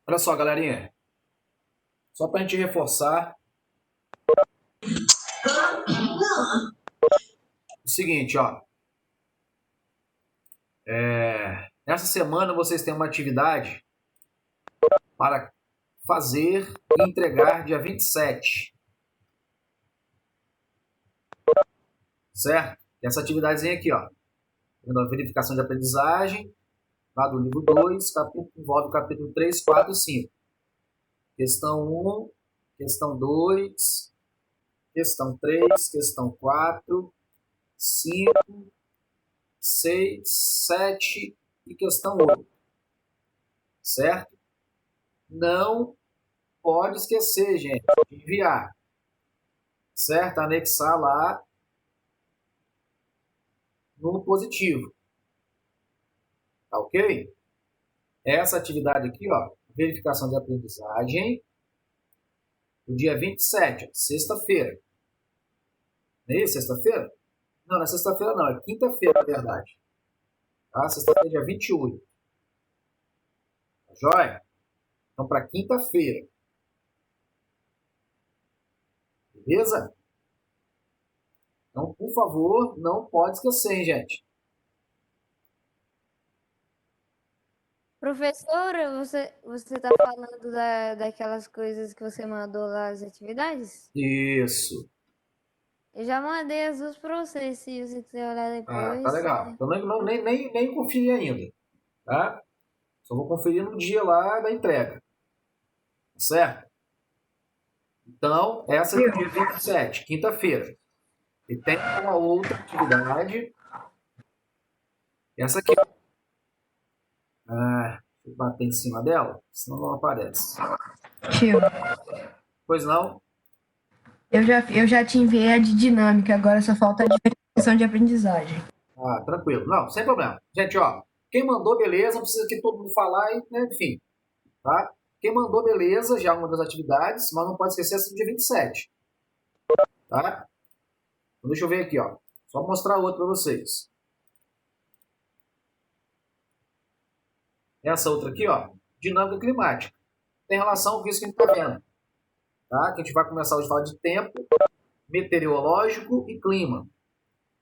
Olha só, galerinha. Só para a gente reforçar o seguinte, ó. Nessa semana vocês têm uma atividade para fazer e entregar dia 27. Certo? Essa atividadezinha aqui, ó. A verificação de aprendizagem, lá do livro 2, envolve o capítulo 3, 4 e 5. Questão 1, questão 2, questão 3, questão 4, 5, 6, 7 e questão 8. Certo? Não pode esquecer, gente, de enviar. Certo? Anexar lá no positivo. Tá ok? Essa atividade aqui, ó, verificação de aprendizagem, no dia 27, sexta-feira. Não é isso? Sexta-feira? Não, não é sexta-feira não, é quinta-feira, na verdade. Tá? Sexta-feira, dia 28. Tá joia? Então, para quinta-feira. Beleza? Então, por favor, não pode esquecer, hein, gente. Professora, você tá falando daquelas coisas que você mandou lá, as atividades? Isso. Eu já mandei as duas pra você, se você quiser olhar Ah, tá depois. legal. Então, nem conferi ainda. Tá? Só vou conferir no dia lá da entrega. Certo? Então, essa aqui é dia 27, quinta-feira. E tem uma outra atividade. Essa aqui. Ah, deixa eu bater em cima dela, senão não aparece. Tio, Pois não? eu já te enviei a de dinâmica, agora só falta a de verificação de aprendizagem. Ah, tranquilo. Não, sem problema. Gente, ó, quem mandou, beleza, não precisa que todo mundo falar, né, enfim, tá? Quem mandou, beleza, já uma das atividades, mas não pode esquecer essa do dia 27, tá? Então, deixa eu ver aqui, ó. Só mostrar outra para vocês. Essa outra aqui, ó, dinâmica climática. Tem relação com isso que a gente está vendo, tá? Que a gente vai começar hoje a falar de tempo, meteorológico e clima.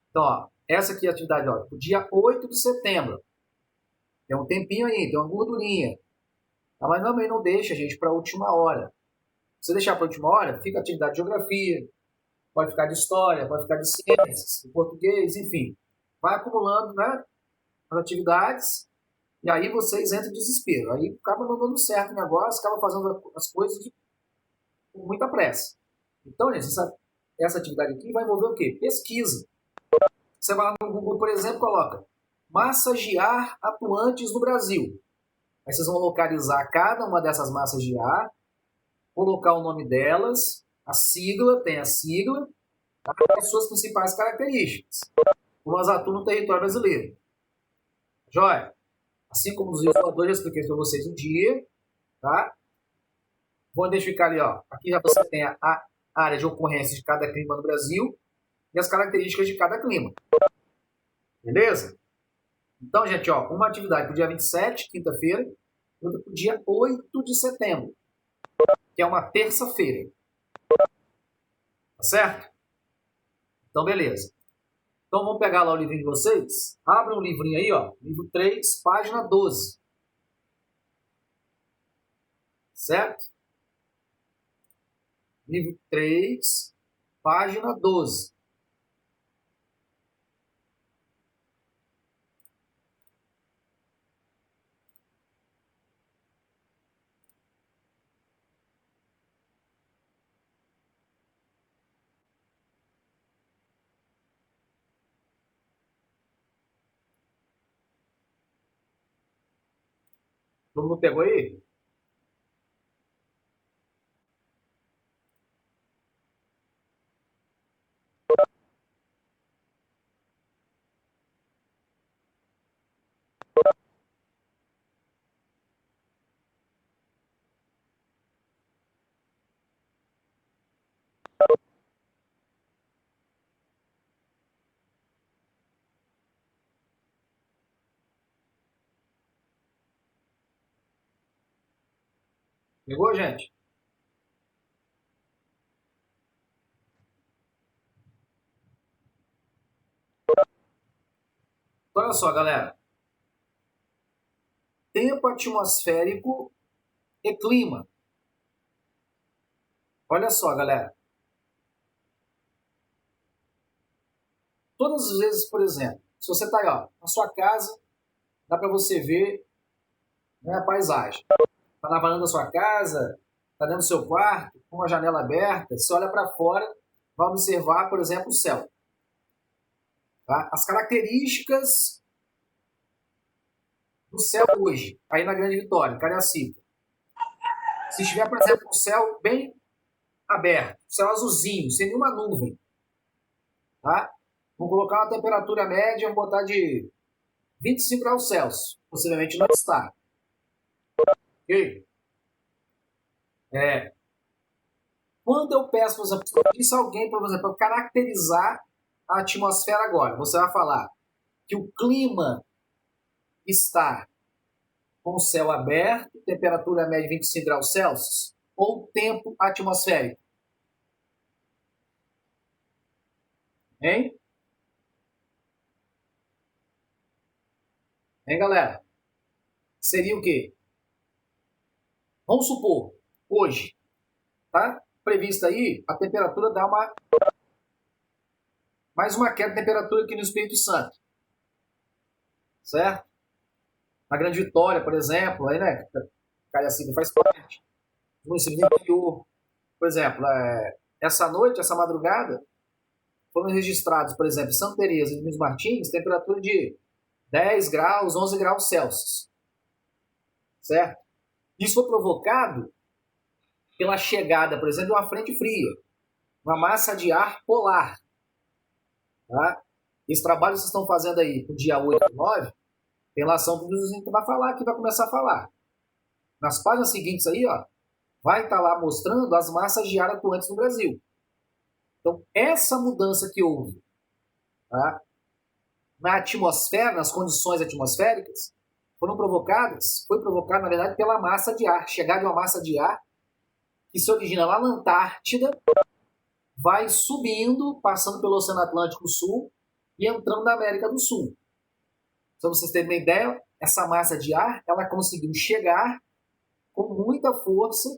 Então, ó, essa aqui é a atividade, ó, o dia 8 de setembro. Tem um tempinho aí, tem uma gordurinha. Tá? Mas também não deixa, gente, para a última hora. Se você deixar para a última hora, fica atividade de geografia, pode ficar de história, pode ficar de ciências, de português, enfim. Vai acumulando, né, as atividades e aí vocês entram em desespero. Aí acaba não dando certo o negócio, acaba fazendo as coisas com muita pressa. Então, gente, essa atividade aqui vai envolver o quê? Pesquisa. Você vai lá no Google, por exemplo, coloca massas de ar atuantes no Brasil. Aí vocês vão localizar cada uma dessas massas de ar, colocar o nome delas, a sigla, tem a sigla, tá? As suas principais características. Como elas atuam no território brasileiro. Joia? Assim como os isoladores, já expliquei para vocês um dia, tá? Vou identificar ali, ó. Aqui já você tem a área de ocorrência de cada clima no Brasil e as características de cada clima. Beleza? Então, gente, ó, uma atividade para o dia 27, quinta-feira, e outra para o dia 8 de setembro, que é uma terça-feira. Tá certo? Então, beleza. Então, vamos pegar lá o livrinho de vocês. Abra um livrinho aí, ó. Livro 3, página 12. Certo? Livro 3, página 12. Todo mundo pegou aí? Pegou, gente? Então, olha só, galera. Tempo atmosférico e clima. Olha só, galera. Todas as vezes, por exemplo, se você está aí, ó, na sua casa, dá para você ver, né, a paisagem. Está na varanda da sua casa, está dentro do seu quarto, com a janela aberta, você olha para fora, vai observar, por exemplo, o céu. Tá? As características do céu hoje, aí na Grande Vitória, Cariacica. Se estiver, por exemplo, um céu bem aberto, céu azulzinho, sem nenhuma nuvem, tá? Vamos colocar uma temperatura média, vamos botar de 25 graus Celsius. Possivelmente não está. Ok? Quando eu peço, por exemplo, disse alguém, por exemplo, para caracterizar a atmosfera agora, você vai falar que o clima está com o céu aberto, temperatura média 25 graus Celsius, ou tempo atmosférico? Hein? Hein, galera? Seria o quê? Vamos supor, hoje, tá? Prevista aí, a temperatura dá mais uma queda de temperatura aqui no Espírito Santo. Certo? Na Grande Vitória, por exemplo, aí, né? Cariacica faz parte. Município do interior. Por exemplo, essa noite, essa madrugada, foram registrados, por exemplo, em Santa Teresa e Domingos Martins, temperatura de 10 graus, 11 graus Celsius. Certo? Isso foi provocado pela chegada, por exemplo, de uma frente fria, uma massa de ar polar. Tá? Esse trabalho que vocês estão fazendo aí no dia 8 e 9, tem relação com o que a gente vai falar, que vai começar a falar. Nas páginas seguintes aí, ó, vai estar lá mostrando as massas de ar atuantes no Brasil. Então, essa mudança que houve, tá, na atmosfera, nas condições atmosféricas, foi provocada, na verdade, pela massa de ar. Chegada de uma massa de ar que se origina lá na Antártida, vai subindo, passando pelo Oceano Atlântico Sul e entrando na América do Sul. Para vocês terem uma ideia, essa massa de ar, ela conseguiu chegar com muita força,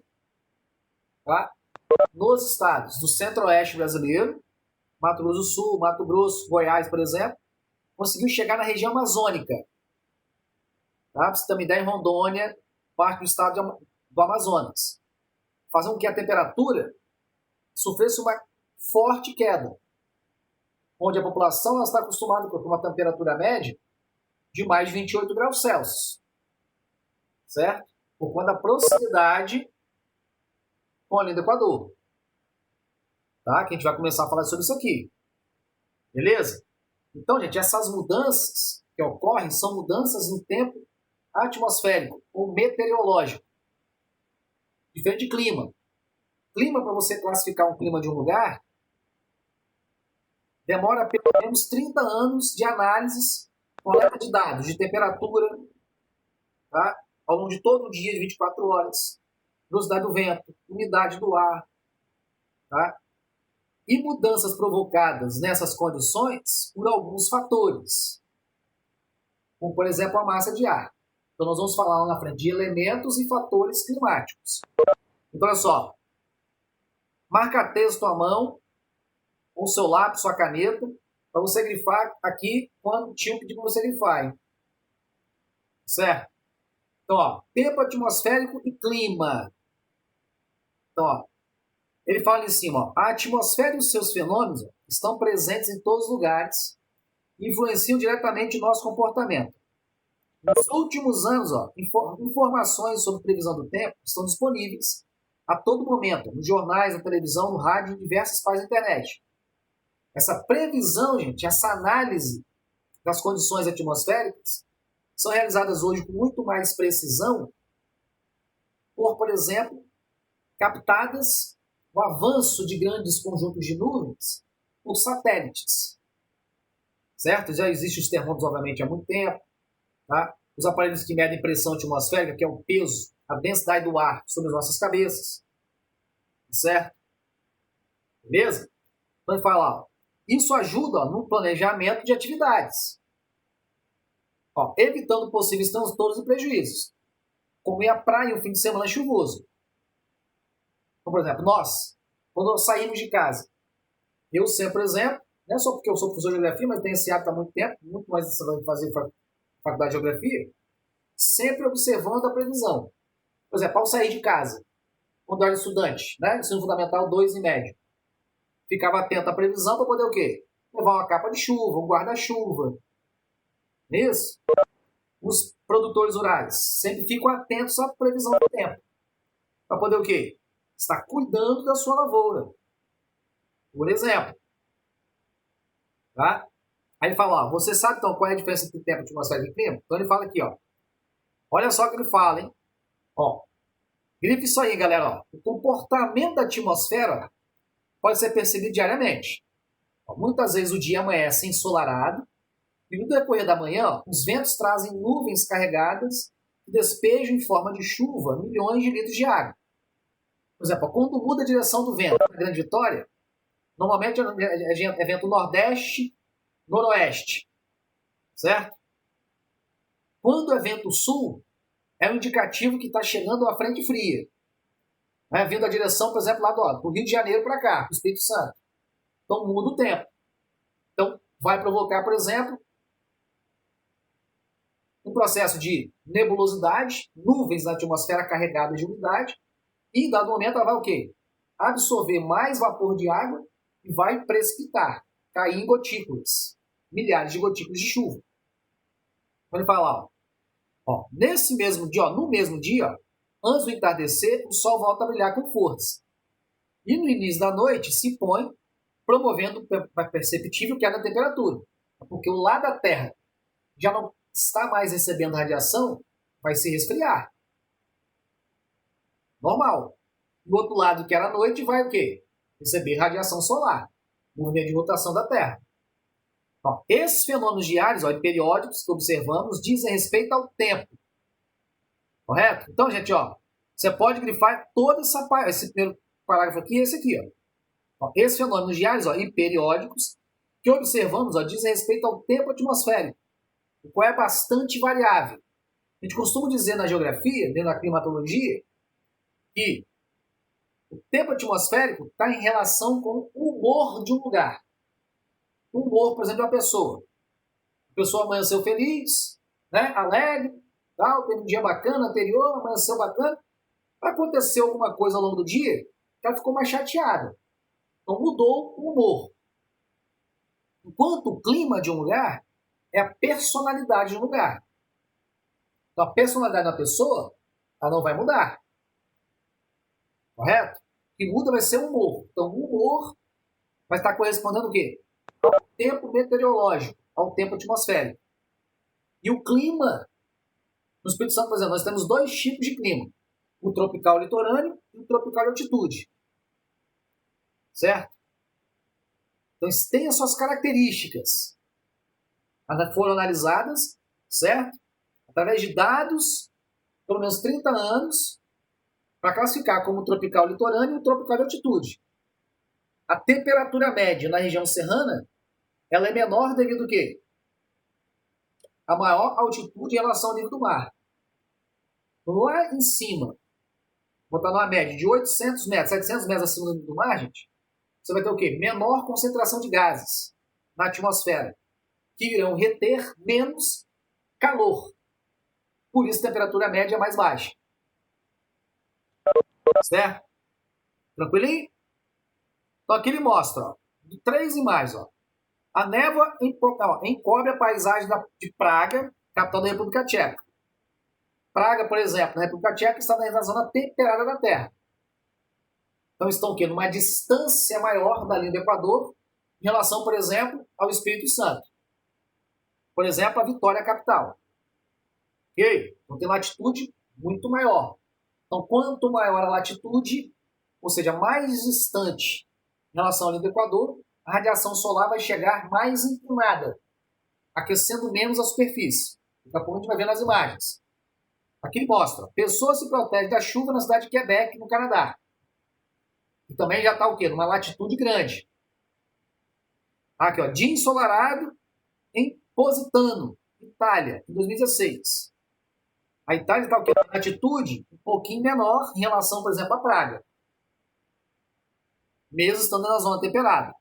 tá, nos estados do centro-oeste brasileiro, Mato Grosso do Sul, Mato Grosso, Goiás, por exemplo, conseguiu chegar na região amazônica. Tá? Para você ter uma ideia, em Rondônia, parte do estado do Amazonas. Fazendo com que a temperatura sofresse uma forte queda, onde a população está acostumada com uma temperatura média de mais de 28 graus Celsius. Certo? Por conta da proximidade com a linha do Equador. Tá? Que a gente vai começar a falar sobre isso aqui. Beleza? Então, gente, essas mudanças que ocorrem são mudanças no tempo atmosférico ou meteorológico. Diferente de clima. Clima, para você classificar um clima de um lugar, demora pelo menos 30 anos de análises, coleta de dados de temperatura, tá, ao longo de todo o dia, de 24 horas, velocidade do vento, umidade do ar, tá, e mudanças provocadas nessas condições por alguns fatores, como, por exemplo, a massa de ar. Então, nós vamos falar lá na frente de elementos e fatores climáticos. Então, olha só. Marca texto à mão, com o seu lápis, sua caneta, para você grifar aqui quando tinha pedido para você grifar. Hein? Certo? Então, ó, tempo atmosférico e clima. Então, ó, ele fala em cima, ó, a atmosfera e os seus fenômenos estão presentes em todos os lugares e influenciam diretamente o nosso comportamento. Nos últimos anos, ó, informações sobre previsão do tempo estão disponíveis a todo momento, nos jornais, na televisão, no rádio, em diversas páginas da internet. Essa previsão, gente, essa análise das condições atmosféricas são realizadas hoje com muito mais precisão por exemplo, captadas o avanço de grandes conjuntos de nuvens por satélites. Certo? Já existem os termômetros, obviamente, há muito tempo. Tá? Os aparelhos que medem pressão atmosférica, que é o peso a densidade do ar sobre as nossas cabeças. Certo? Beleza? Então ele fala, ó, isso ajuda no planejamento de atividades, ó, evitando possíveis transtornos e prejuízos, como ir à praia em um fim de semana chuvoso. Então, por exemplo, nós, quando saímos de casa, eu sempre, por exemplo, não é só porque eu sou professor de geografia, mas tenho esse hábito há muito tempo, muito mais você vai fazer faculdade de geografia, sempre observando a previsão. Por exemplo, ao sair de casa, quando eu era estudante, né, ensino fundamental 2 e médio, ficava atento à previsão para poder o quê? Levar uma capa de chuva, um guarda-chuva. Isso? Os produtores rurais sempre ficam atentos à previsão do tempo. Para poder o quê? Estar cuidando da sua lavoura. Por exemplo. Tá? Aí ele fala, ó, você sabe então qual é a diferença entre tempo, atmosfera e clima? Então ele fala aqui, ó. Olha só o que ele fala, hein? Ó, grife isso aí, galera. Ó. O comportamento da atmosfera pode ser percebido diariamente. Ó, muitas vezes o dia amanhece ensolarado e no decorrer da manhã, ó, os ventos trazem nuvens carregadas que despejam em forma de chuva milhões de litros de água. Por exemplo, quando muda a direção do vento na Grande Vitória, normalmente é vento nordeste, noroeste, certo? Quando é vento sul, é um indicativo que está chegando uma frente fria. Né? Vindo a direção, por exemplo, lá do Rio de Janeiro para cá, do Espírito Santo. Então muda o tempo. Então vai provocar, por exemplo, um processo de nebulosidade, nuvens na atmosfera carregadas de umidade, e em dado momento ela vai o quê? Absorver mais vapor de água e vai precipitar, cair em gotículas, milhares de gotículas de chuva. Então ele fala, ó, nesse mesmo dia, ó, no mesmo dia, ó, antes do entardecer, o sol volta a brilhar com força. E no início da noite se põe, promovendo uma perceptível queda da temperatura. Porque o lado da Terra já não está mais recebendo radiação, vai se resfriar. Normal. Do outro lado, que era a noite, vai o quê? Receber radiação solar. Movimento de rotação da Terra. Ó, esses fenômenos diários, ó, e periódicos que observamos dizem respeito ao tempo. Correto? Então, gente, ó, você pode grifar toda esse primeiro parágrafo aqui e esse aqui. Ó. Esses fenômenos diários, ó, e periódicos que observamos, ó, dizem respeito ao tempo atmosférico, o qual é bastante variável. A gente costuma dizer na geografia, dentro da climatologia, que o tempo atmosférico está em relação com o humor de um lugar. O humor, por exemplo, de uma pessoa. A pessoa amanheceu feliz, né, alegre, tal, teve um dia bacana anterior, amanheceu bacana. Aconteceu alguma coisa ao longo do dia, ela ficou mais chateada. Então mudou o humor. Enquanto o clima de um lugar é a personalidade do lugar. Então a personalidade da pessoa, ela não vai mudar. Correto? O que muda vai ser o humor. Então o humor vai estar correspondendo o quê? Ao tempo meteorológico, ao tempo atmosférico. E o clima, no Espírito Santo, por exemplo, nós temos 2 tipos de clima. O tropical litorâneo e o tropical de altitude. Certo? Então, isso tem as suas características. Elas foram analisadas, certo? Através de dados, pelo menos 30 anos, para classificar como tropical litorâneo e tropical de altitude. A temperatura média na região serrana, ela é menor devido ao quê? A maior altitude em relação ao nível do mar. Lá em cima, botar numa média de 800 metros, 700 metros acima do nível do mar, gente, você vai ter o quê? Menor concentração de gases na atmosfera, que irão reter menos calor. Por isso a temperatura média é mais baixa. Certo? Tranquilinho? Então aqui ele mostra, ó, 3 imagens. Ó. A névoa encobre a paisagem de Praga, capital da República Tcheca. Praga, por exemplo, na República Tcheca está na zona temperada da Terra. Então estão aqui numa distância maior da linha do Equador em relação, por exemplo, ao Espírito Santo. Por exemplo, a Vitória capital. Ok? Então tem latitude muito maior. Então quanto maior a latitude, ou seja, mais distante em relação à linha do Equador, a radiação solar vai chegar mais inclinada, aquecendo menos a superfície. Daqui a pouco a gente vai ver nas imagens. Aqui mostra, pessoa se protege da chuva na cidade de Quebec, no Canadá. E também já está o quê? Numa latitude grande. Aqui, ó, dia ensolarado em Positano, Itália, em 2016. A Itália está o quê? Uma latitude um pouquinho menor em relação, por exemplo, à Praga. Mesmo estando na zona temperada.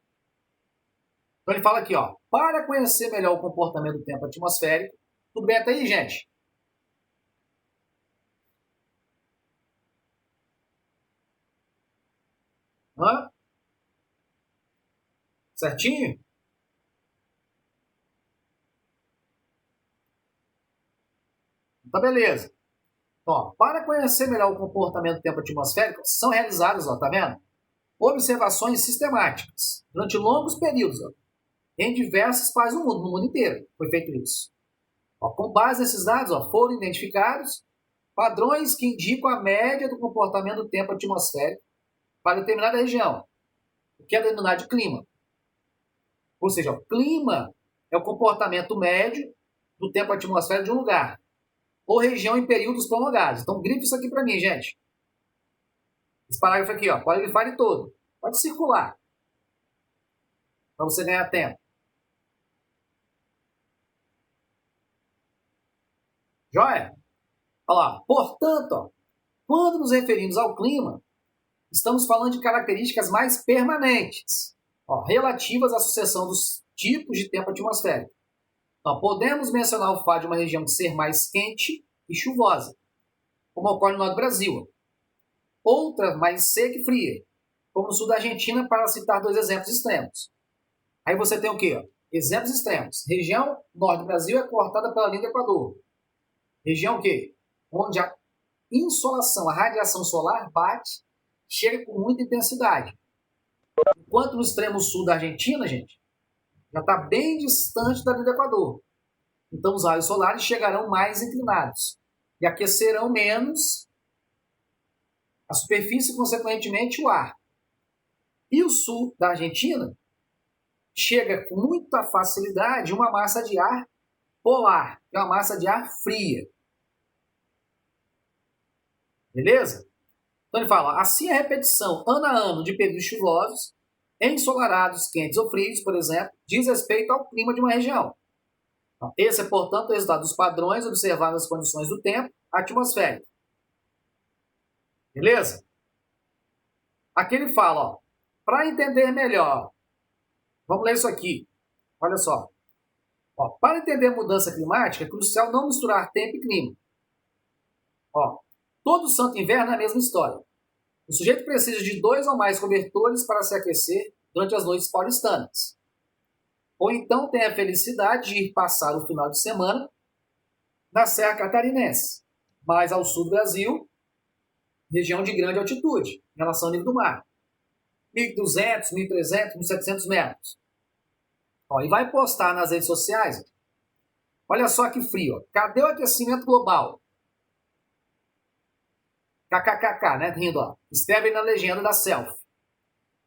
Então ele fala aqui, ó, para conhecer melhor o comportamento do tempo atmosférico, tudo bem até aí, gente? Hã? Certinho? Então, beleza. Ó, para conhecer melhor o comportamento do tempo atmosférico, são realizadas, ó, tá vendo? Observações sistemáticas durante longos períodos, ó, em diversas partes do mundo, no mundo inteiro foi feito isso. Ó, com base nesses dados, ó, foram identificados padrões que indicam a média do comportamento do tempo atmosférico para determinada região, o que é denominado de clima. Ou seja, o clima é o comportamento médio do tempo atmosférico de um lugar ou região em períodos prolongados. Então, grife isso aqui para mim, gente. Esse parágrafo aqui, ó, pode grifar ele todo. Pode circular. Para você ganhar tempo. Joia? Olha lá. Portanto, ó, quando nos referimos ao clima, estamos falando de características mais permanentes, ó, relativas à sucessão dos tipos de tempo atmosférico. Então, podemos mencionar o fato de uma região ser mais quente e chuvosa, como ocorre no norte do Brasil. Outra mais seca e fria, como no sul da Argentina, para citar dois exemplos extremos. Aí você tem o quê? Exemplos extremos. Região norte do Brasil é cortada pela linha do Equador. Região o quê? Onde a insolação, a radiação solar bate, chega com muita intensidade. Enquanto no extremo sul da Argentina, gente, já está bem distante da linha do Equador. Então os raios solares chegarão mais inclinados e aquecerão menos a superfície e, consequentemente, o ar. E o sul da Argentina chega com muita facilidade uma massa de ar polar, que é uma massa de ar fria. Beleza? Então ele fala, assim a repetição ano a ano de períodos chuvosos, ensolarados, quentes ou frios, por exemplo, diz respeito ao clima de uma região. Então, esse é, portanto, o resultado dos padrões observados nas condições do tempo atmosférico. Beleza? Aqui ele fala, para entender melhor, vamos ler isso aqui. Olha só. Ó, para entender a mudança climática, é crucial não misturar tempo e clima. Ó, todo santo inverno é a mesma história. O sujeito precisa de 2 ou mais cobertores para se aquecer durante as noites paulistanas. Ou então tem a felicidade de ir passar o final de semana na Serra Catarinense, mais ao sul do Brasil, região de grande altitude, em relação ao nível do mar. 1.200, 1.300, 1.700 metros. Ó, e vai postar nas redes sociais. Olha só que frio. Ó. Cadê o aquecimento global? KKKK, né? Rindo, ó. Escreve na legenda da selfie.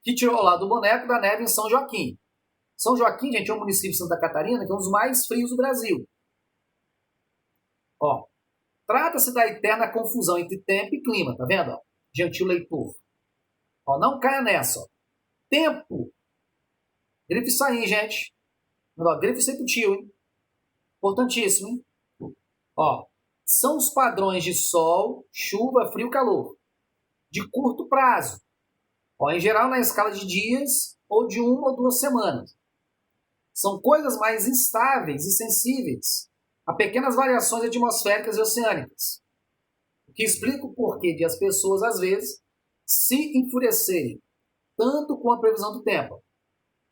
Que tirou lá do boneco da neve em São Joaquim. São Joaquim, gente, é um município de Santa Catarina que é um dos mais frios do Brasil. Ó, trata-se da eterna confusão entre tempo e clima, tá vendo? Ó? Gentil leitor. Ó, não caia nessa. Ó. Tempo. Grife isso aí, gente. Ó, grife isso aí pro tio, hein? Importantíssimo, hein? Ó, são os padrões de sol, chuva, frio, calor. De curto prazo. Ó, em geral, na escala de dias ou de 1 ou 2 semanas. São coisas mais instáveis e sensíveis a pequenas variações atmosféricas e oceânicas. O que explica o porquê de as pessoas, às vezes, se enfurecerem tanto com a previsão do tempo.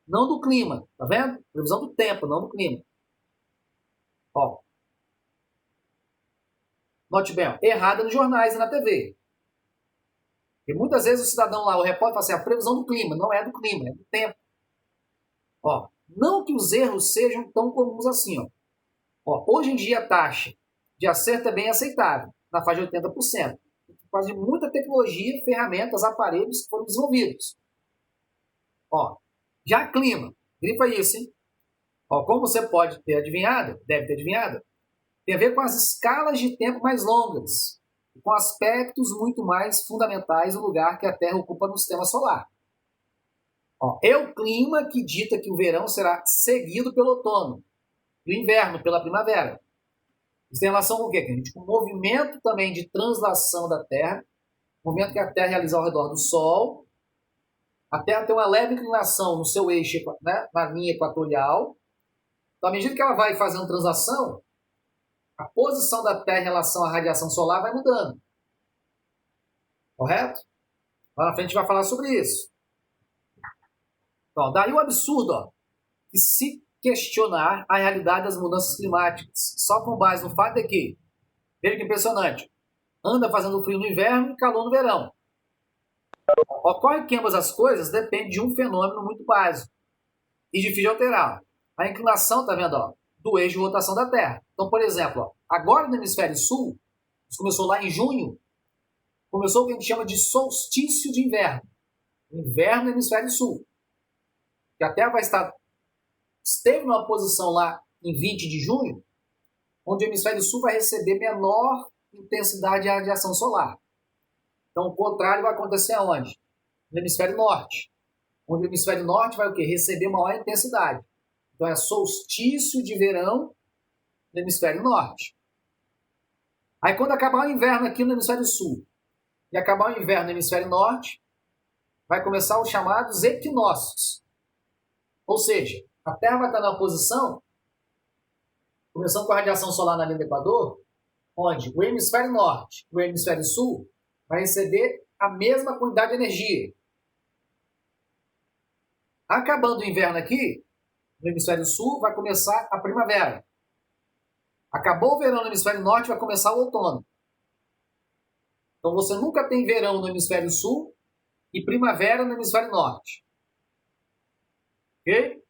Não do clima, tá vendo? Previsão do tempo, não do clima. Ó. Note bem, ó, errada nos jornais e na TV. E muitas vezes o cidadão lá, o repórter, fala assim, a previsão do clima, não é do clima, é do tempo. Ó, não que os erros sejam tão comuns assim. Ó, hoje em dia a taxa de acerto é bem aceitável, na faixa de 80%. Por causa de muita tecnologia, ferramentas, aparelhos que foram desenvolvidos. Ó, já clima, grifa isso, hein? Ó, como você pode ter adivinhado, deve ter adivinhado, tem a ver com as escalas de tempo mais longas, com aspectos muito mais fundamentais do lugar que a Terra ocupa no sistema solar. É o clima que dita que o verão será seguido pelo outono, e o inverno pela primavera. Isso tem relação com o quê? Com o movimento também de translação da Terra, o movimento que a Terra realiza ao redor do Sol. A Terra tem uma leve inclinação no seu eixo, né, na linha equatorial. Então, à medida que ela vai fazendo translação, a posição da Terra em relação à radiação solar vai mudando. Correto? Lá na frente a gente vai falar sobre isso. Então, daí o absurdo, que se questionar a realidade das mudanças climáticas, só com base no fato de que, veja que impressionante, anda fazendo frio no inverno e calor no verão. Ocorre que ambas as coisas dependem de um fenômeno muito básico e difícil de alterar. A inclinação, tá vendo, do eixo de rotação da Terra. Então, por exemplo, agora no hemisfério sul, isso começou lá em junho, começou o que a gente chama de solstício de inverno. Inverno no hemisfério sul. Que a Terra esteve numa posição lá em 20 de junho, onde o hemisfério sul vai receber menor intensidade de radiação solar. Então, o contrário vai acontecer aonde? No hemisfério norte. Onde o hemisfério norte vai o quê? Receber maior intensidade. Então, é solstício de verão no hemisfério norte. Aí, quando acabar o inverno aqui no hemisfério sul e acabar o inverno no hemisfério norte, vai começar os chamados equinócios. Ou seja, a Terra vai estar numa posição, começando com a radiação solar na linha do Equador, onde o hemisfério norte e o hemisfério sul vai receber a mesma quantidade de energia. Acabando o inverno aqui, no hemisfério sul, vai começar a primavera. Acabou o verão no hemisfério norte, vai começar o outono. Então você nunca tem verão no hemisfério sul e primavera no hemisfério norte. Ok?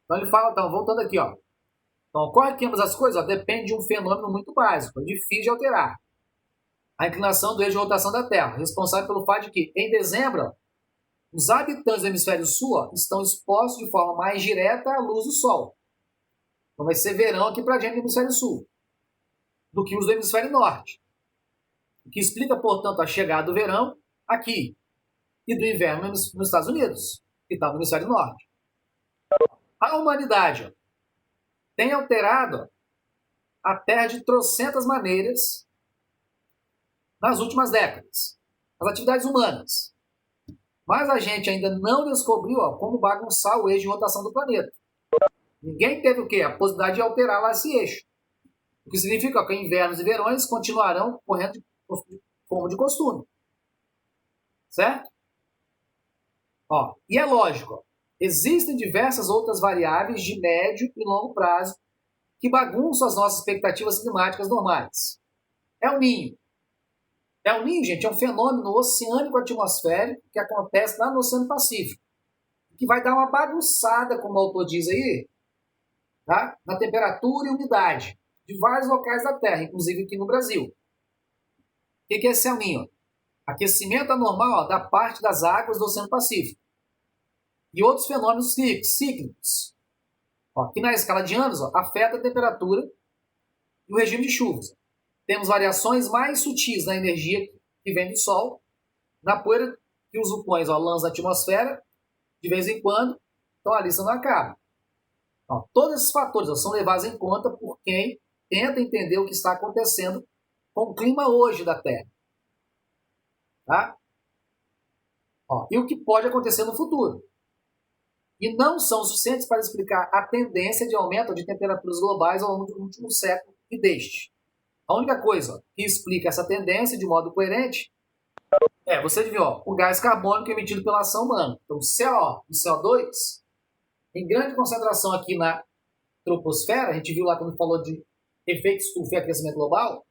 Então ele fala, voltando aqui, Então, ocorre que ambas as coisas depende de um fenômeno muito básico, é difícil de alterar. A inclinação do eixo de rotação da Terra, responsável pelo fato de que, em dezembro, os habitantes do hemisfério sul estão expostos de forma mais direta à luz do Sol. Então vai ser verão aqui para a gente no hemisfério sul, do que os do hemisfério norte. O que explica, portanto, a chegada do verão aqui e do inverno nos Estados Unidos, que está no hemisfério norte. A humanidade tem alterado a Terra de trocentas maneiras nas últimas décadas. As atividades humanas. Mas a gente ainda não descobriu como bagunçar o eixo de rotação do planeta. Ninguém teve o quê? A possibilidade de alterar lá esse eixo. O que significa que invernos e verões continuarão correndo como de costume. Certo? E é lógico, existem diversas outras variáveis de médio e longo prazo que bagunçam as nossas expectativas climáticas normais. El Niño. El Niño, gente, é um fenômeno oceânico atmosférico que acontece lá no Oceano Pacífico, que vai dar uma bagunçada, como o autor diz aí, tá? Na temperatura e umidade de vários locais da Terra, inclusive aqui no Brasil. O que é esse El Niño? Aquecimento anormal da parte das águas do Oceano Pacífico. E outros fenômenos cíclicos, que na escala de anos afeta a temperatura e o regime de chuvas. Temos variações mais sutis na energia que vem do Sol, na poeira que os vulcões lançam na atmosfera, de vez em quando, então a lista não acaba. Todos esses fatores são levados em conta por quem tenta entender o que está acontecendo com o clima hoje da Terra. Tá? E o que pode acontecer no futuro. E não são suficientes para explicar a tendência de aumento de temperaturas globais ao longo do último século e deste. A única coisa que explica essa tendência de modo coerente é, você adivinhou, o gás carbônico emitido pela ação humana. Então, o CO e o CO2, em grande concentração aqui na troposfera, a gente viu lá quando falou de efeito estufa e aquecimento global,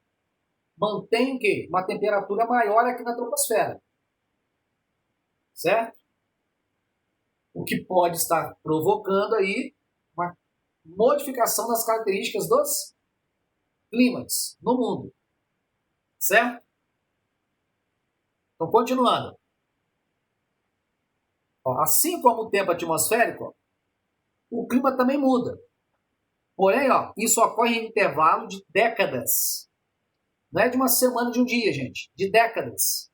mantém o quê? Uma temperatura maior aqui na troposfera. Certo? O que pode estar provocando aí uma modificação das características dos climas no mundo. Certo? Então, continuando. Assim como o tempo atmosférico, o clima também muda. Porém, ó, isso ocorre em intervalo de décadas. Não é de uma semana, de um dia, gente. De décadas.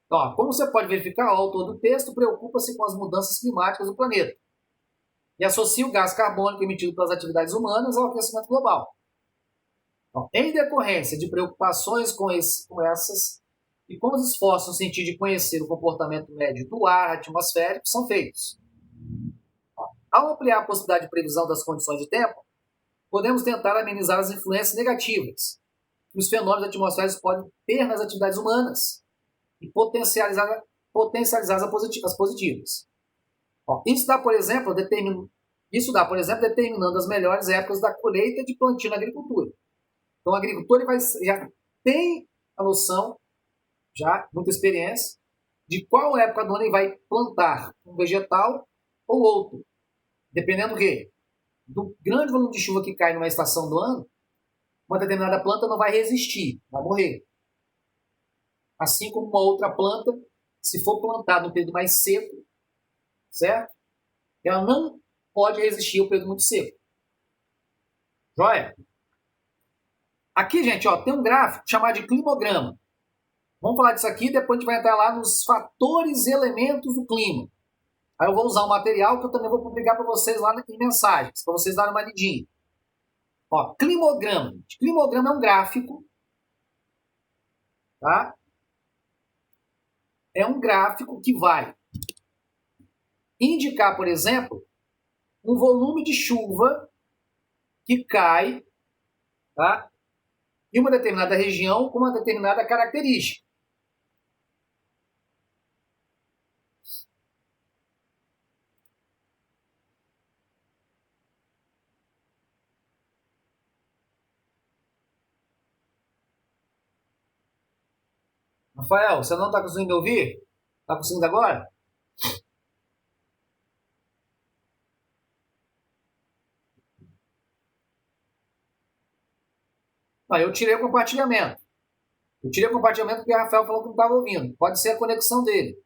Então, ó, como você pode verificar, o autor do texto preocupa-se com as mudanças climáticas do planeta e associa o gás carbônico emitido pelas atividades humanas ao aquecimento global. Então, em decorrência de preocupações com essas e com os esforços no sentido de conhecer o comportamento médio do ar atmosférico, são feitos. Ao ampliar a possibilidade de previsão das condições de tempo, podemos tentar amenizar as influências negativas que os fenômenos atmosféricos podem ter nas atividades humanas e potencializar as positivas. Isso dá, por exemplo, determinando as melhores épocas da colheita de plantio na agricultura. Então, o agricultor já tem a noção, já muita experiência, de qual época do ano ele vai plantar um vegetal ou outro. Dependendo do quê? Do grande volume de chuva que cai numa estação do ano, uma determinada planta não vai resistir, vai morrer. Assim como uma outra planta, se for plantada no período mais seco, certo? Ela não pode resistir ao período muito seco. Joia? Aqui, gente, ó, tem um gráfico chamado de climograma. Vamos falar disso aqui, depois a gente vai entrar lá nos fatores e elementos do clima. Aí eu vou usar um material que eu também vou publicar para vocês lá em mensagens, para vocês darem uma lidinha. Ó, climograma. Climograma é um gráfico, tá? É um gráfico que vai indicar, por exemplo, um volume de chuva que cai, tá, em uma determinada região com uma determinada característica. Rafael, você não está conseguindo me ouvir? Está conseguindo agora? Não, eu tirei o compartilhamento. Eu tirei o compartilhamento porque o Rafael falou que não estava ouvindo. Pode ser a conexão dele.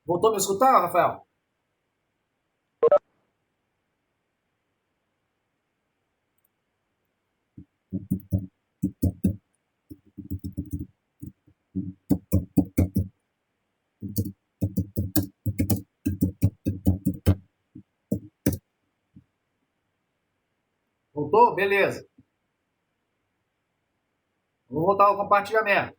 Voltou a me escutar, Rafael? Voltou? Beleza. Vou voltar ao compartilhamento.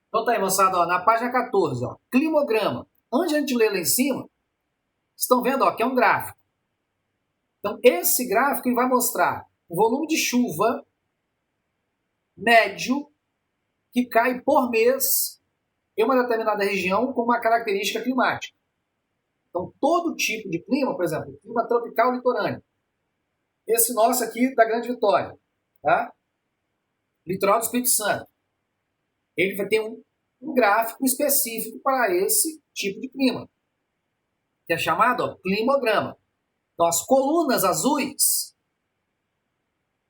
Então tá aí, moçada, ó, na página 14, ó, climograma. Onde a gente lê lá em cima, estão vendo, ó, que é um gráfico. Então, esse gráfico ele vai mostrar o volume de chuva médio que cai por mês em uma determinada região com uma característica climática. Então, todo tipo de clima, por exemplo, clima tropical litorâneo. Esse nosso aqui da Grande Vitória, tá? Litoral do Espírito Santo. Ele vai ter um gráfico específico para esse tipo de clima, que é chamado, ó, climograma. Então, as colunas azuis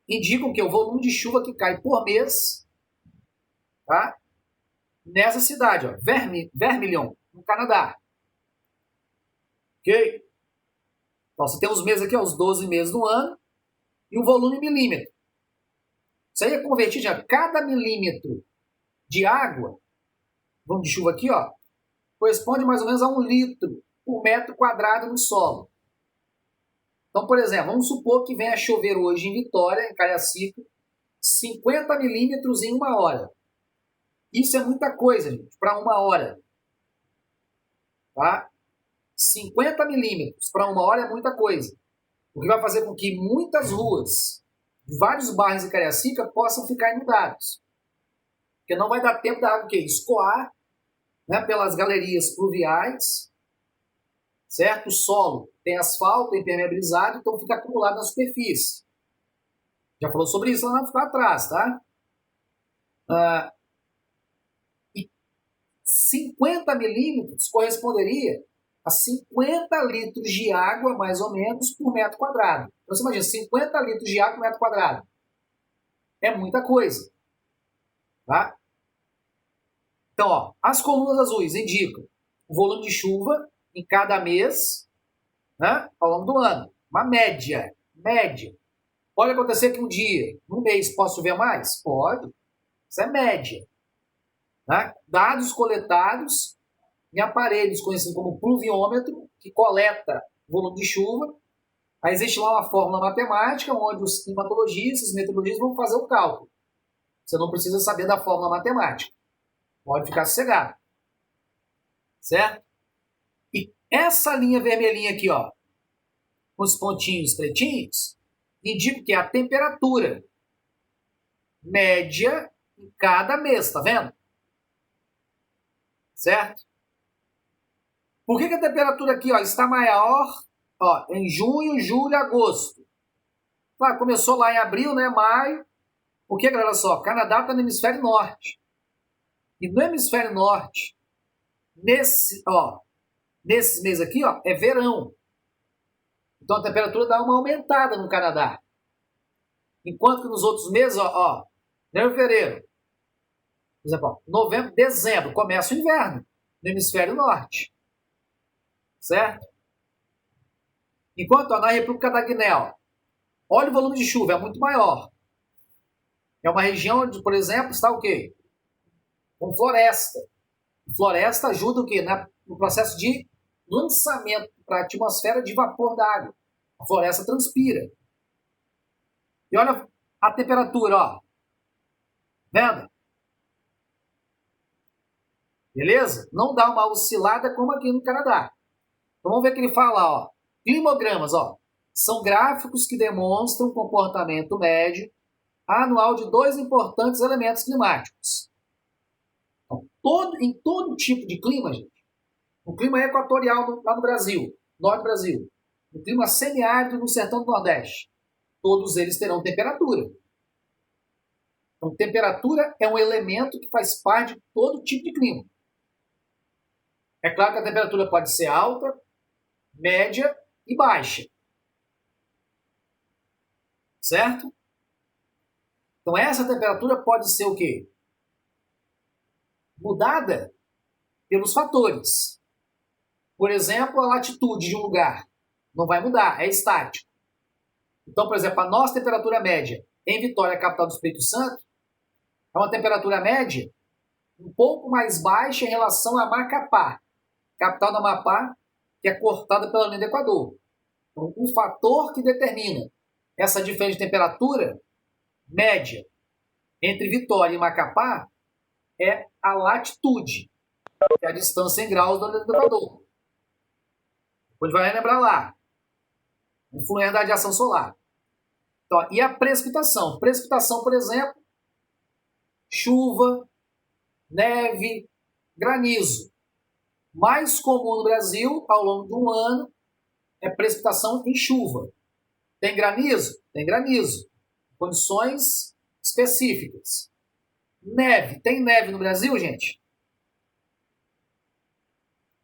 indicam que é o volume de chuva que cai por mês, tá, nessa cidade, ó, Vermilion, no Canadá. Ok? Então, você tem os meses aqui, ó, os 12 meses do ano, e o volume em milímetro. Isso aí é convertido a cada milímetro de água, volume de chuva aqui, ó, corresponde mais ou menos a 1 litro por metro quadrado no solo. Então, por exemplo, vamos supor que venha chover hoje em Vitória, em Cariacica, 50 milímetros em 1 hora. Isso é muita coisa, gente, para 1 hora. Tá? 50 milímetros para 1 hora é muita coisa. O que vai fazer com que muitas ruas de vários bairros de Cariacica possam ficar inundados. Porque não vai dar tempo da água escoar, né, pelas galerias pluviais, certo? O solo tem asfalto, impermeabilizado, então fica acumulado na superfície. Já falou sobre isso lá atrás, tá? E 50 milímetros corresponderia a 50 litros de água, mais ou menos, por metro quadrado. Então, você imagina, 50 litros de água por metro quadrado. É muita coisa. Tá? Então, ó, as colunas azuis indicam o volume de chuva em cada mês, né, ao longo do ano. Uma média. Média. Pode acontecer que um dia, num mês, possa chover mais? Pode. Isso é média. Né? Dados coletados em aparelhos conhecidos como pluviômetro, que coleta o volume de chuva. Aí existe lá uma fórmula matemática, onde os climatologistas, os meteorologistas vão fazer o cálculo. Você não precisa saber da fórmula matemática. Pode ficar sossegado. Certo? E essa linha vermelhinha aqui, ó, com os pontinhos pretinhos, indica que é a temperatura média em cada mês, tá vendo? Certo? Por que a temperatura aqui, ó, está maior, ó, em junho, julho e agosto? Claro, começou lá em abril, né, maio. Por que, galera, só? Canadá está no hemisfério norte. E no hemisfério norte, nesses meses aqui, ó, é verão. Então a temperatura dá uma aumentada no Canadá. Enquanto que nos outros meses, ó, janeiro, fevereiro, por exemplo, ó, novembro, dezembro, começa o inverno no hemisfério norte. Certo? Enquanto, ó, na República da Guiné, ó, olha o volume de chuva, é muito maior. É uma região onde, por exemplo, está o quê? Com floresta. Floresta ajuda o quê? No processo de lançamento para a atmosfera de vapor d'água. A floresta transpira. E olha a temperatura, ó. Vendo? Beleza? Não dá uma oscilada como aqui no Canadá. Então vamos ver o que ele fala, ó. Climogramas, ó. São gráficos que demonstram o comportamento médio anual de dois importantes elementos climáticos. Então, em todo tipo de clima, gente, no clima equatorial lá no Brasil, norte do Brasil, no clima semiárido no sertão do Nordeste, todos eles terão temperatura. Então, temperatura é um elemento que faz parte de todo tipo de clima. É claro que a temperatura pode ser alta, média e baixa. Certo? Então, essa temperatura pode ser o quê? Mudada pelos fatores. Por exemplo, a latitude de um lugar não vai mudar, é estático. Então, por exemplo, a nossa temperatura média em Vitória, capital do Espírito Santo, é uma temperatura média um pouco mais baixa em relação a Macapá, capital do Amapá, que é cortada pela linha do Equador. Então, o fator que determina essa diferença de temperatura média entre Vitória e Macapá é a latitude, que é a distância em graus da linha do Equador. Depois vai lembrar lá. Influência da radiação solar. Então, e a precipitação? Precipitação, por exemplo, chuva, neve, granizo. Mais comum no Brasil, ao longo de um ano, é precipitação em chuva. Tem granizo? Tem granizo. Condições específicas. Neve. Tem neve no Brasil, gente?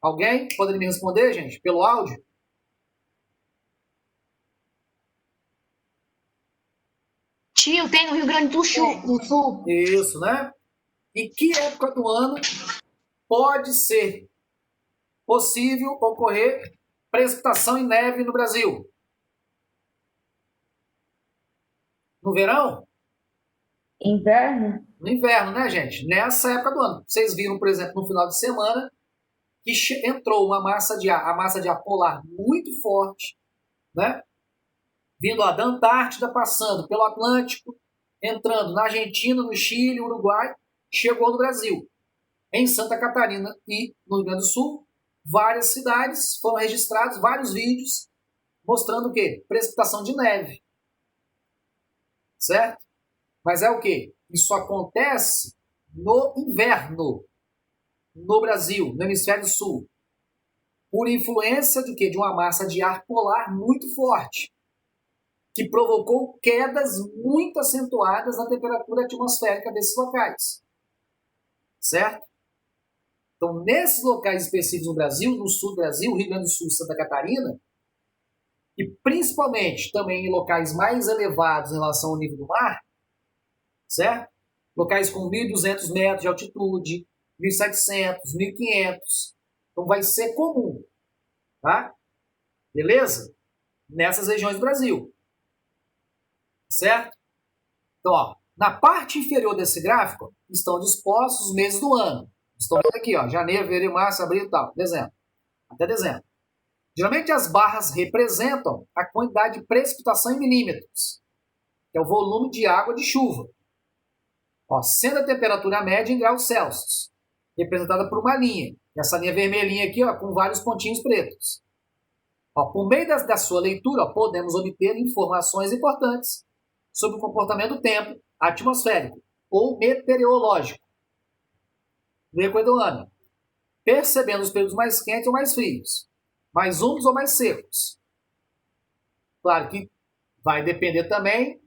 Alguém poderia me responder, gente, pelo áudio? Tio, tem no Rio Grande do Sul. Isso, né? Em que época do ano pode ser possível ocorrer precipitação e neve no Brasil? No verão? Inverno? No inverno, né, gente? Nessa época do ano. Vocês viram, por exemplo, no final de semana, que entrou uma massa de ar, a massa de ar polar muito forte, né? Vindo lá da Antártida, passando pelo Atlântico, entrando na Argentina, no Chile, Uruguai, chegou no Brasil. Em Santa Catarina e no Rio Grande do Sul, várias cidades foram registrados vários vídeos mostrando o quê? Precipitação de neve. Certo? Mas é o quê? Isso acontece no inverno, no Brasil, no hemisfério sul, por influência de quê? De uma massa de ar polar muito forte, que provocou quedas muito acentuadas na temperatura atmosférica desses locais. Certo? Então, nesses locais específicos no Brasil, no sul do Brasil, Rio Grande do Sul e Santa Catarina, e principalmente também em locais mais elevados em relação ao nível do mar, certo? Locais com 1.200 metros de altitude, 1.700, 1.500. Então, vai ser comum, tá? Beleza? Nessas regiões do Brasil. Certo? Então, ó, na parte inferior desse gráfico estão dispostos os meses do ano. Estão vendo aqui, ó, janeiro, fevereiro, março, abril e tal, dezembro. Até dezembro. Geralmente as barras representam a quantidade de precipitação em milímetros, que é o volume de água de chuva. Ó, sendo a temperatura média em graus Celsius, representada por uma linha. Essa linha vermelhinha aqui, ó, com vários pontinhos pretos. Ó, por meio da sua leitura, ó, podemos obter informações importantes sobre o comportamento do tempo atmosférico ou meteorológico no decorrer do ano, percebendo os períodos mais quentes ou mais frios, mais úmidos ou mais secos. Claro que vai depender também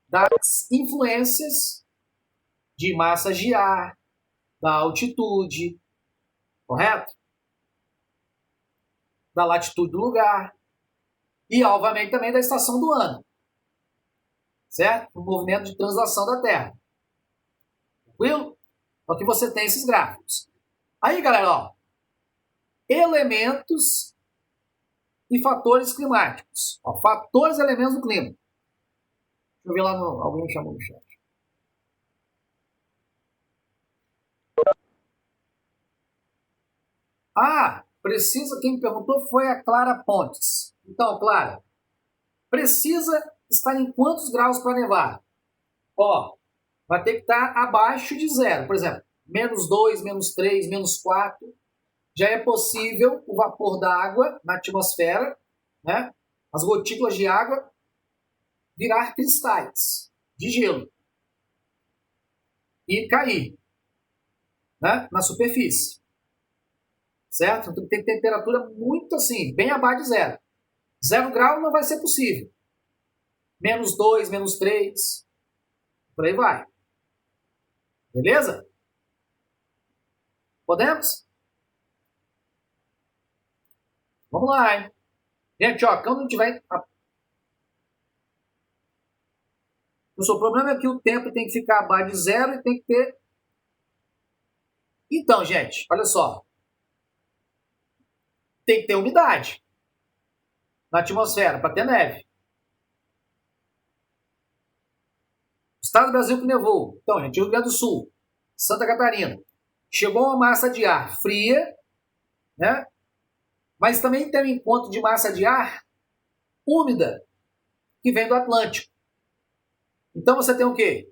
das influências de massas de ar, da altitude, correto? Da latitude do lugar e, obviamente, também da estação do ano, certo? O movimento de translação da Terra. Tranquilo? Então, aqui você tem esses gráficos. Aí, galera, ó, elementos e fatores climáticos. Ó, fatores e elementos do clima. Deixa eu ver lá, alguém me chamou no chat. Ah, precisa, quem me perguntou foi a Clara Pontes. Então, Clara, precisa estar em quantos graus para nevar? Ó, vai ter que estar abaixo de zero. Por exemplo, -2, -3, -4. Já é possível o vapor da água na atmosfera, né? As gotículas de água virar cristais de gelo e cair, né, na superfície. Certo? Então tem temperatura muito assim, bem abaixo de zero. 0 grau não vai ser possível. -2, -3. Por aí vai. Beleza? Podemos? Vamos lá, hein? Gente, ó, quando não tiver... O seu problema é que o tempo tem que ficar abaixo de zero e tem que ter... Então, gente, olha só. Tem que ter umidade na atmosfera para ter neve. Estado do Brasil que nevou. Então, gente, Rio Grande do Sul, Santa Catarina. Chegou uma massa de ar fria, né? Mas também tem um encontro de massa de ar úmida, que vem do Atlântico. Então você tem o quê?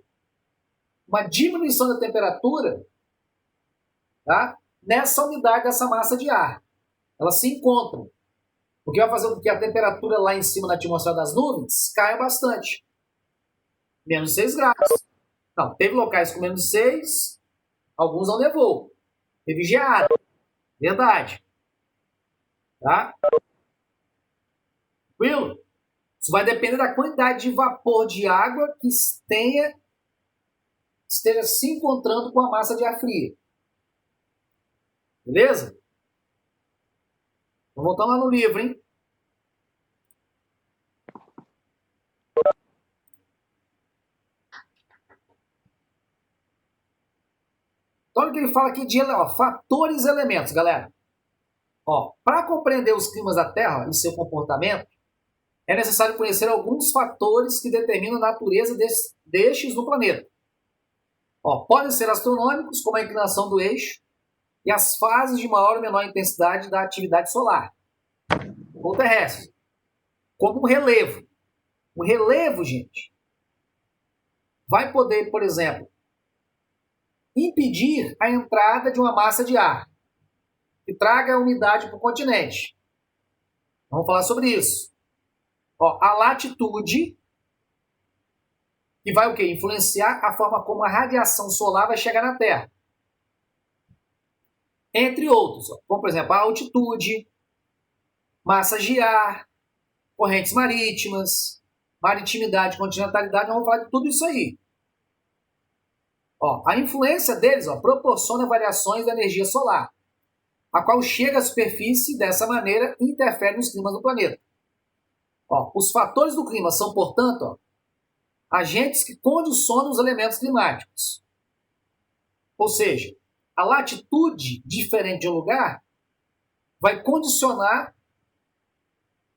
Uma diminuição da temperatura, tá? Nessa umidade dessa massa de ar. Elas se encontram. O que vai fazer com que a temperatura lá em cima na atmosfera das nuvens caia bastante. -6 graus. Não, teve locais com -6, alguns não nevou. Teve geada. Verdade. Tá? Tranquilo? Isso vai depender da quantidade de vapor de água que esteja se encontrando com a massa de ar fria. Beleza? Então, voltando lá no livro, hein? Então, olha o que ele fala aqui de fatores e elementos, galera. Para compreender os climas da Terra e seu comportamento, é necessário conhecer alguns fatores que determinam a natureza destes no planeta. Podem ser astronômicos, como a inclinação do eixo e as fases de maior ou menor intensidade da atividade solar ou terrestre, como um relevo. O relevo, gente, vai poder, por exemplo, impedir a entrada de uma massa de ar que traga a umidade para o continente. Vamos falar sobre isso. A latitude, que vai o quê? Influenciar a forma como a radiação solar vai chegar na Terra. Entre outros, como por exemplo a altitude, massas de ar, correntes marítimas, maritimidade, continentalidade, vamos falar de tudo isso aí. Ó, a influência deles proporciona variações da energia solar, a qual chega à superfície dessa maneira e interfere nos climas do planeta. Ó, os fatores do clima são, portanto, agentes que condicionam os elementos climáticos. Ou seja, a latitude diferente de um lugar vai condicionar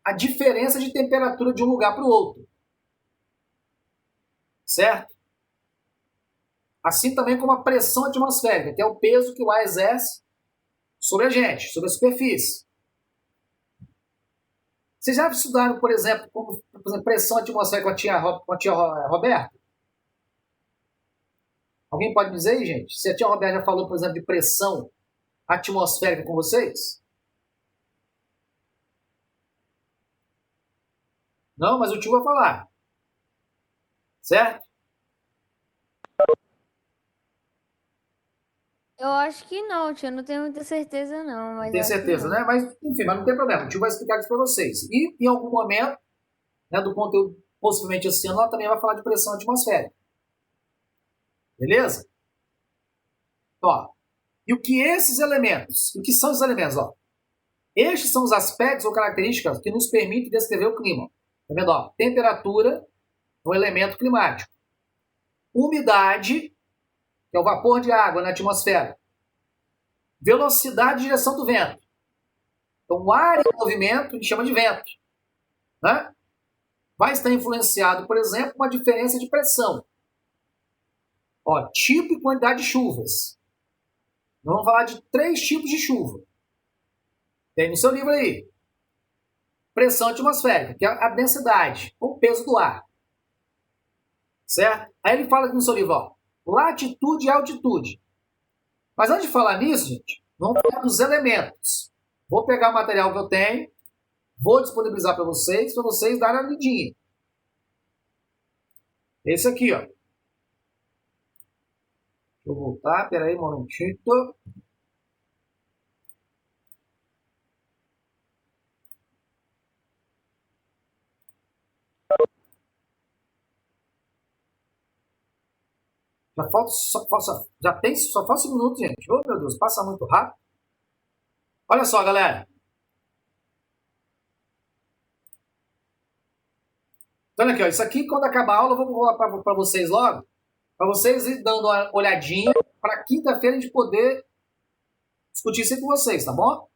a diferença de temperatura de um lugar para o outro. Certo? Assim também como a pressão atmosférica, que é o peso que o ar exerce sobre a gente, sobre a superfície. Vocês já estudaram, por exemplo, pressão atmosférica com a tia Roberta? Alguém pode dizer aí, gente? Se a tia Roberta já falou, por exemplo, de pressão atmosférica com vocês? Não, mas o tio vai falar. Certo? Eu acho que não, tio. Eu não tenho muita certeza, não. Mas Tem acho que certeza, não. né? Mas, enfim, mas não tem problema. O tio vai explicar isso para vocês. E, em algum momento, né, do conteúdo, possivelmente esse ano, ela também vai falar de pressão atmosférica. Beleza? Ó, e o que esses elementos? O que são os elementos? Ó? Estes são os aspectos ou características que nos permitem descrever o clima. Tá vendo? Ó, temperatura é um elemento climático. Umidade, que é o vapor de água na atmosfera. Velocidade e direção do vento. Então, o ar em movimento a gente chama de vento. Né? Vai estar influenciado, por exemplo, uma diferença de pressão. Ó, tipo e quantidade de chuvas. Nós vamos falar de 3 tipos de chuva. Tem no seu livro aí. Pressão atmosférica, que é a densidade, ou peso do ar. Certo? Aí ele fala aqui no seu livro, ó, latitude e altitude. Mas antes de falar nisso, gente, vamos falar dos elementos. Vou pegar o material que eu tenho, vou disponibilizar para vocês darem uma lidinha. Esse aqui, ó. Deixa eu voltar, peraí um momentinho. Só falta 5 minutos, gente. Oh, meu Deus, passa muito rápido. Olha só, galera. Então, aqui, ó, isso aqui, quando acabar a aula, eu vou rolar para vocês logo. Para vocês ir dando uma olhadinha para quinta-feira a gente poder discutir isso aí com vocês, tá bom?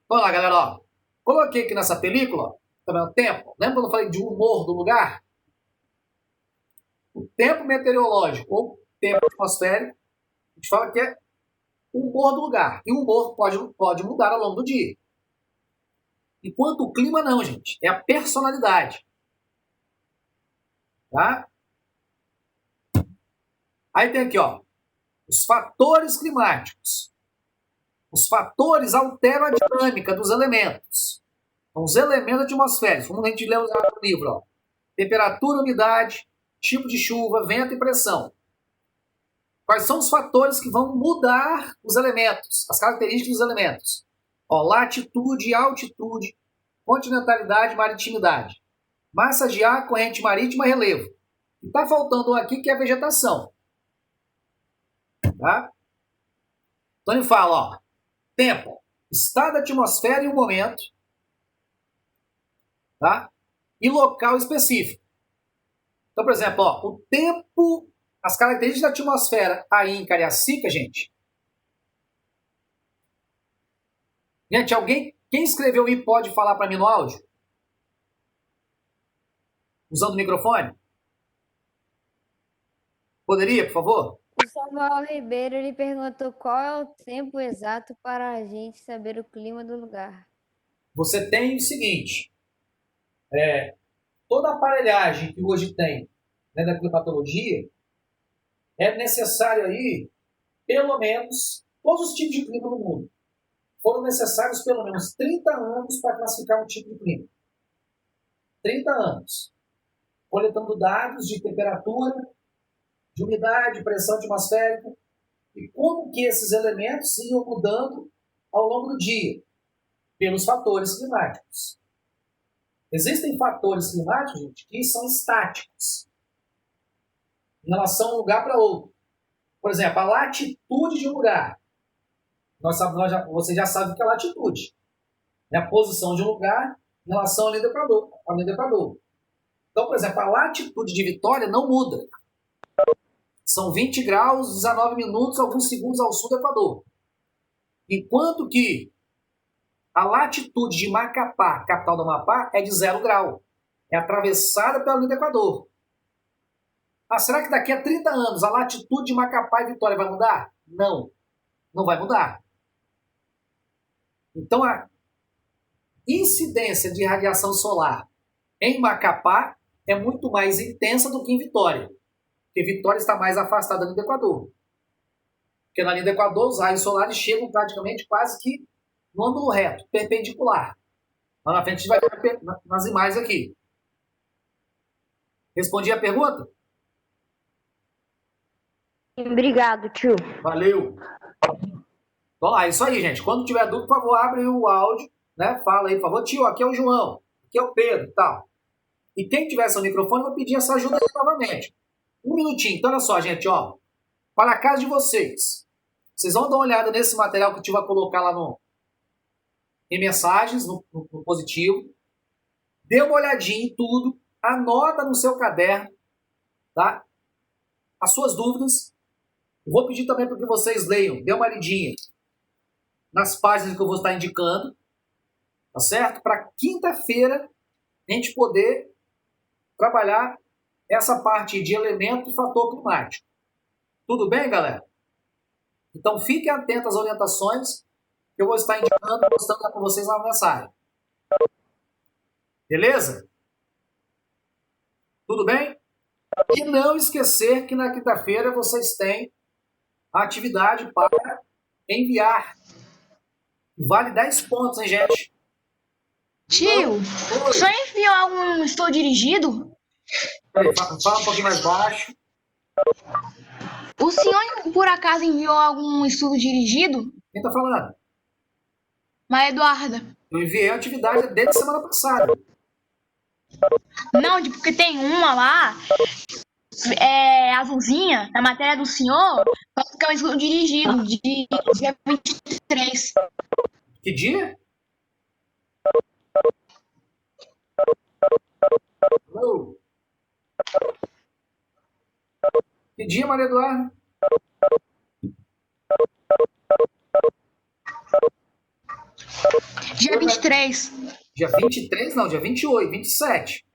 Vamos lá, galera. Ó. Coloquei aqui nessa película, também o tempo. Lembra quando eu falei de humor do lugar? O tempo meteorológico ou tempo atmosférico, a gente fala que é o humor do lugar. E o humor pode mudar ao longo do dia. Enquanto o clima não, gente. É a personalidade. Tá? Aí tem aqui, ó, os fatores climáticos. Os fatores alteram a dinâmica dos elementos. Então, os elementos atmosféricos, como a gente leu no livro, ó, temperatura, umidade, tipo de chuva, vento e pressão. Quais são os fatores que vão mudar os elementos, as características dos elementos? Ó, latitude e altitude, continentalidade e maritimidade. Massa de ar, corrente marítima, relevo. E está faltando um aqui que é a vegetação. Tá? Então ele fala, ó, tempo, estado da atmosfera e o momento, tá? E local específico. Então, por exemplo, ó, o tempo, as características da atmosfera aí em Cariacica, gente. Gente, quem escreveu aí pode falar para mim no áudio? Usando o microfone? Poderia, por favor? O Samuel Ribeiro, ele perguntou qual é o tempo exato para a gente saber o clima do lugar. Você tem o seguinte, toda a aparelhagem que hoje tem, né, da climatologia, é necessário aí, pelo menos, todos os tipos de clima no mundo. Foram necessários pelo menos 30 anos para classificar um tipo de clima. 30 anos. Coletando dados de temperatura, de umidade, pressão atmosférica, e como que esses elementos iam mudando ao longo do dia, pelos fatores climáticos. Existem fatores climáticos, gente, que são estáticos, em relação a um lugar para outro. Por exemplo, a latitude de um lugar. Você já sabe o que é latitude. É a posição de um lugar em relação à linha do Equador. Então, por exemplo, a latitude de Vitória não muda. São 20 graus, 19 minutos, alguns segundos ao sul do Equador. Enquanto que a latitude de Macapá, capital do Amapá, é de 0 grau. É atravessada pela linha do Equador. Será que daqui a 30 anos a latitude de Macapá e Vitória vai mudar? Não, não vai mudar. Então, a incidência de radiação solar em Macapá é muito mais intensa do que em Vitória. Porque Vitória está mais afastada da linha do Equador. Porque na linha do Equador os raios solares chegam praticamente quase que no ângulo reto, perpendicular. Lá na frente a gente vai ver nas imagens aqui. Respondi a pergunta? Obrigado, tio. Valeu. Então lá, é isso aí, gente. Quando tiver dúvida, por favor, abre o áudio, né? Fala aí, por favor. Tio, aqui é o João, aqui é o Pedro e tal. E quem tiver seu microfone, eu vou pedir essa ajuda aí novamente. Um minutinho. Então, olha só, gente, ó. Para a casa de vocês. Vocês vão dar uma olhada nesse material que o tio vai colocar lá em mensagens, no positivo. Dê uma olhadinha em tudo. Anota no seu caderno, tá? As suas dúvidas. Eu vou pedir também para que vocês leiam. Dê uma lidinha nas páginas que eu vou estar indicando. Tá certo? Para quinta-feira a gente poder trabalhar essa parte de elemento e fator climático. Tudo bem, galera? Então fiquem atentos às orientações que eu vou estar indicando e mostrando para vocês na mensagem. Beleza? Tudo bem? E não esquecer que na quinta-feira vocês têm a atividade para enviar. Vale 10 pontos, hein, gente? Tio, Oi. só enviou algum estudo dirigido? Peraí, fala um pouquinho mais baixo. O senhor, por acaso, enviou algum estudo dirigido? Quem tá falando? Maria Eduarda. Eu enviei a atividade desde a semana passada. Não, porque tem uma lá, azulzinha, na matéria do senhor, que é um estudo dirigido, de dia 23. Que dia? Alô? Que dia, Maria Eduarda? Dia 23. Dia 23? Não, dia 28, 27.